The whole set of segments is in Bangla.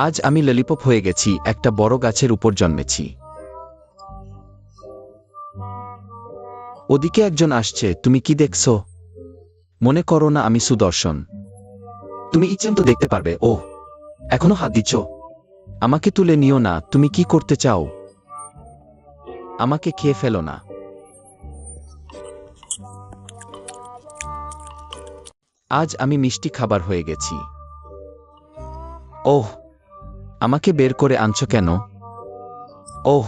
আজ আমি ললিপপ হয়ে গেছি, একটা বড় গাছের উপর জন্মেছি। ওদিকে একজন আসছে, তুমি কি দেখছো? মনে করো না আমি সুদর্শন। তুমি ইচ্ছেন তো দেখতে পারবে। ওহ, এখনো হাত দিচ্ছ? আমাকে তুলে নিও না। তুমি কি করতে চাও? আমাকে খেয়ে ফেলো না। আজ আমি মিষ্টি খাবার হয়ে গেছি। ওহ, আমাকে বের করে আনছো কেন? ওহ,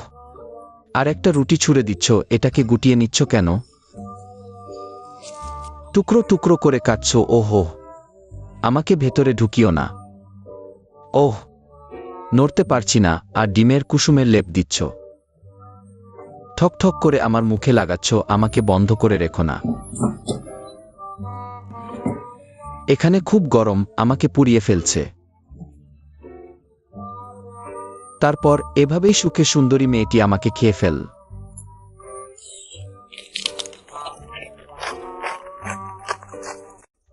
আর একটা রুটি ছুঁড়ে দিচ্ছ, এটাকে গুটিয়ে নিচ্ছ কেন? টুকরো টুকরো করে কাটছো। ওহো, আমাকে ভেতরে ঢুকিও না। ওহ, নড়তে পারছি না, আর ডিমের কুসুমের লেপ দিচ্ছ। ঠক ঠক করে আমার মুখে লাগাচ্ছ। আমাকে বন্ধ করে রেখো না। এখানে খুব গরম, আমাকে পুড়িয়ে ফেলছে। তারপর এভাবেই সুখে সুন্দরী মেয়েটি আমাকে খেয়ে ফেল।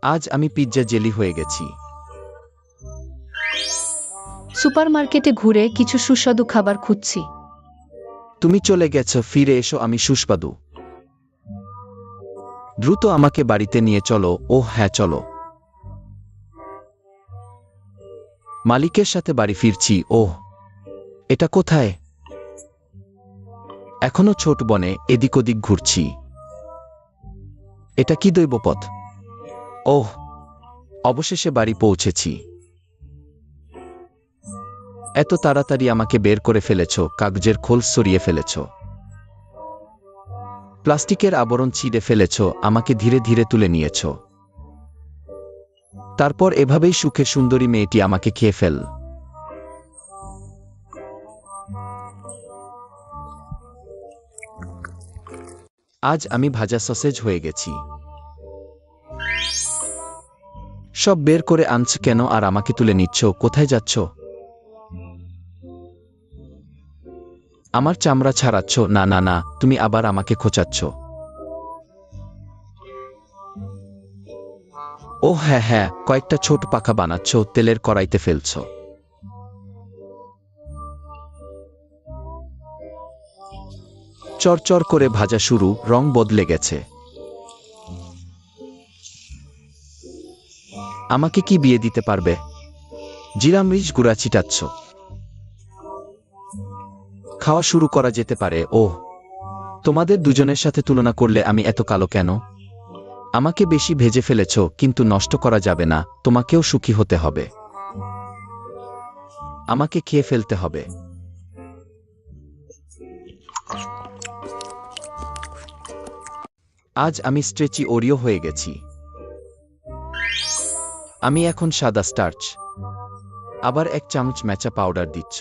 আজ আমি পিৎজা জেলি হয়ে গেছি। সুপারমার্কেটে ঘুরে কিছু সুস্বাদু খাবার খুঁজছি। তুমি চলে গেছ, ফিরে এসো, আমি সুস্বাদু। দ্রুত আমাকে বাড়িতে নিয়ে চলো। ওহ হ্যাঁ, চলো। মালিকের সাথে বাড়ি ফিরছি। ওহ, এটা কোথায়? এখনো ছোট বনে এদিক ওদিক ঘুরছি। এটা কি দৈবপথ? ওহ, অবশেষে বাড়ি পৌঁছেছি। এত তাড়াতাড়ি আমাকে বের করে ফেলেছ, কাগজের খোল সরিয়ে ফেলেছ, প্লাস্টিকের আবরণ ছিঁড়ে ফেলেছ, আমাকে ধীরে ধীরে তুলে নিয়েছ। তারপর এভাবেই সুখে সুন্দরী মেয়েটি আমাকে খেয়ে ফেল। আজ আমি ভাজা সসেজ হয়ে গেছি। সব বের করে আনছ কেন আর আমাকে তুলে নিচ্ছ? কোথায় যাচ্ছ? আমার চামড়া ছাড়াচ্ছ? না না না, তুমি আবার আমাকে খোঁচাচ্ছ। ও হ্যাঁ হ্যাঁ, কয়েকটা ছোট পাখা বানাচ্ছ, তেলের কড়াইতে ফেলছ। চরচর করে ভাজা শুরু, রং বদলে গেছে। আমাকে কি বিয়ে দিতে পারবে? জিরামরিচ গুঁড়া ছিটাচ্ছ। খাওয়া শুরু করা যেতে পারে। ওহ, তোমাদের দুজনের সাথে তুলনা করলে আমি এত কালো কেন? আমাকে বেশি ভেজে ফেলেছ, কিন্তু নষ্ট করা যাবে না, তোমাকেও সুখী হতে হবে। আমাকে খেয়ে ফেলতে হবে। আজ আমি স্ট্রেচি ওরিও হয়ে গেছি। আমি এখন সাদা স্টার্চ। আবার 1 চামচ ম্যাচা পাউডার দিচ্ছ।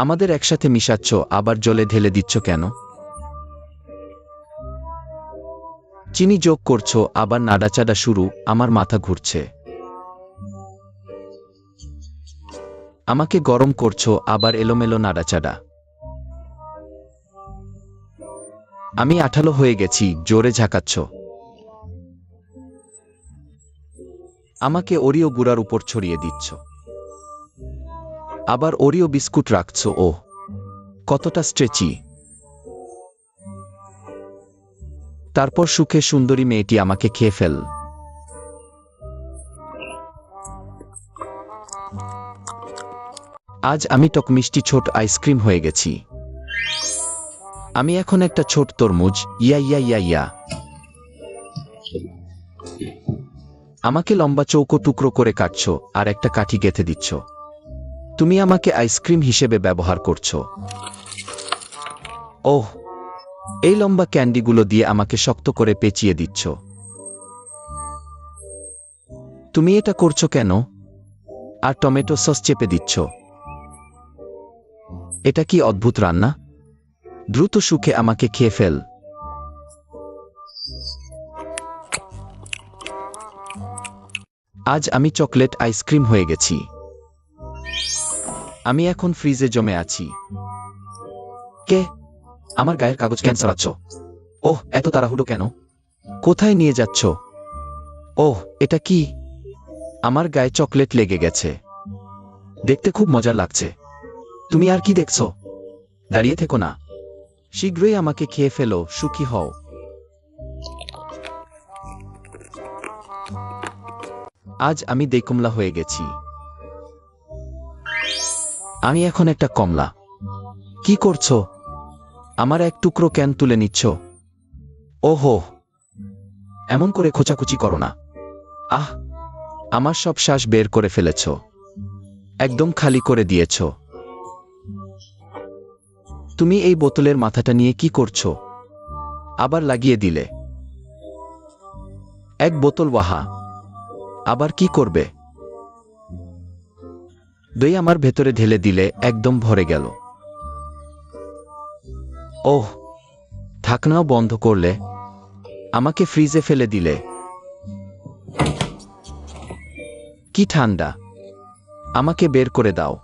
আমাদের একসাথে মিশাচ্ছ, আবার জলে ঢেলে দিচ্ছ কেন? চিনি যোগ করছো, আবার নাড়াচাড়া শুরু, আমার মাথা ঘুরছে। আমাকে গরম করছো, আবার এলোমেলো নাড়াচাড়া। আমি আঠালো হয়ে গেছি, জোরে ঝাঁকাচ্ছ। আমাকে ওরিও গুঁড়ার উপর ছড়িয়ে দিচ্ছ। আবার ওরিও বিস্কুট রাখছো। ওহ, কতটা স্ট্রেচি। তারপর সুখে সুন্দরী মেয়েটি আমাকে খেয়ে ফেল। আজ আমি টক মিষ্টি ছোট আইসক্রিম হয়ে গেছি। আমি এখন একটা ছোট তরমুজ। ইয়া ইয়া ইয়া ইয়া। আমাকে লম্বা চৌকো টুকরো করে কাটছো, আর একটা কাঠি গেঁথে দিচ্ছ। তুমি আমাকে আইসক্রিম হিসেবে ব্যবহার করছো। ওহ, এই লম্বা ক্যান্ডিগুলো দিয়ে আমাকে শক্ত করে পেঁচিয়ে দিচ্ছ। তুমি এটা করছো কেন? আর টমেটো সস চেপে দিচ্ছ। এটা কি অদ্ভুত রান্না? দ্রুত সুখে আমাকে খেয়ে ফেল। আজ আমি চকলেট আইসক্রিম হয়ে গেছি। আমি এখন ফ্রিজে জমে আছি। কে? আমার গায়ের কাগজ কেন সরাচ্ছ? ওহ, এত তাড়াহুড়ো কেন? কোথায় নিয়ে যাচ্ছ? ওহ, এটা কি? আমার গায়ে চকলেট লেগে গেছে। দেখতে খুব মজা লাগছে। তুমি আর কি দেখছো? দাঁড়িয়ে থেকো না, শীঘ্রই আমাকে খেয়ে ফেলো, সুখী হও। আজ আমি দেকমলা হয়ে গেছি। আমি এখন একটা কমলা। কি করছো? আমার এক টুকরো কেন তুলে নিচ্ছ? ওহো, এমন করে খোঁচাখুচি করো না। আহ, আমার সব শ্বাস বের করে ফেলেছ, একদম খালি করে দিয়েছ। তুমি এই বোতলের মাথাটা নিয়ে কি করছো? আবার লাগিয়ে দিলে। এক বোতল ওয়াহা, আবার কি করবে? দই আমার ভেতরে ঢেলে দিলে, একদম ভরে গেল। ওহ, ঢাকনাও বন্ধ করলে, আমাকে ফ্রিজে ফেলে দিলে। কি ঠান্ডা, আমাকে বের করে দাও।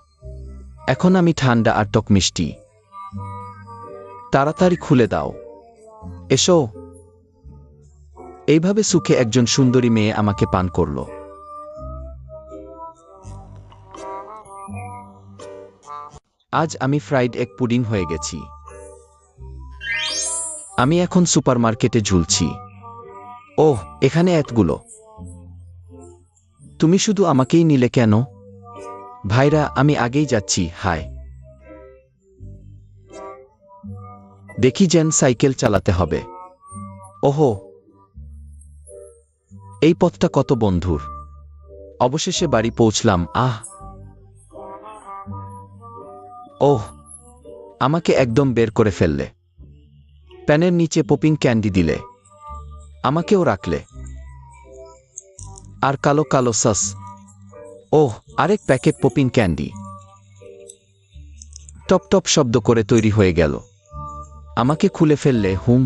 এখন আমি ঠান্ডা আর টক মিষ্টি। তাড়াতাড়ি খুলে দাও, এসো। এইভাবে সুখে একজন সুন্দরী মেয়ে আমাকে পান করল। আজ আমি ফ্রাইড এগ পুডিং হয়ে গেছি। আমি এখন সুপারমার্কেটে ঝুলছি। ওহ, এখানে এতগুলো। তুমি শুধু আমাকেই নিলে কেন? ভাইরা, আমি আগেই যাচ্ছি। হায়, দেখি যেন সাইকেল চালাতে হবে। ওহো, এই পথটা কত বন্ধুর। অবশেষে বাড়ি পৌঁছলাম। আহ, ওহ, আমাকে একদম বের করে ফেললে। প্যানের নিচে পপিং ক্যান্ডি দিলে, আমাকেও রাখলে। আর কালো কালো সস। ওহ, আরেক packet popping candy. Top top শব্দ করে তৈরি হয়ে গেল। আমাকে খুলে ফেললে। হুম,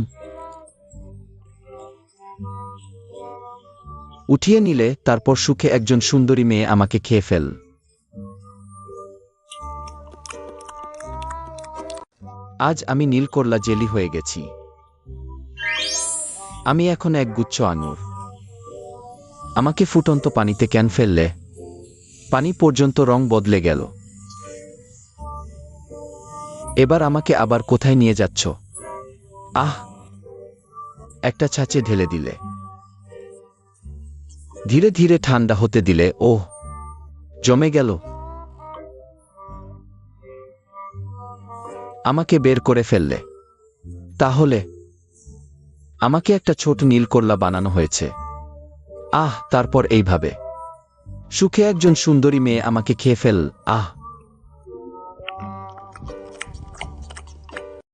উঠিয়ে নিলে, তারপর সুখে একজন সুন্দরী মেয়ে আমাকে খেয়ে ফেল। আজ আমি নীলকরলা জেলি হয়ে গেছি। আমি এখন এক গুচ্ছ আঙুর। আমাকে ফুটন্ত পানিতে কেন ফেললে? পানি পর্যন্ত রং বদলে গেল। এবার আমাকে আবার কোথায় নিয়ে যাচ্ছ? আহ, একটা ছাঁচে ঢেলে দিলে। ধীরে ধীরে ঠান্ডা হতে দিলে। ওহ, জমে গেল। আমাকে বের করে ফেললে। তাহলে আমাকে একটা ছোট নীলকরলা বানানো হয়েছে। আহ, তারপর এইভাবে সুখে একজন সুন্দরী মেয়ে আমাকে খেয়ে ফেল। আহ।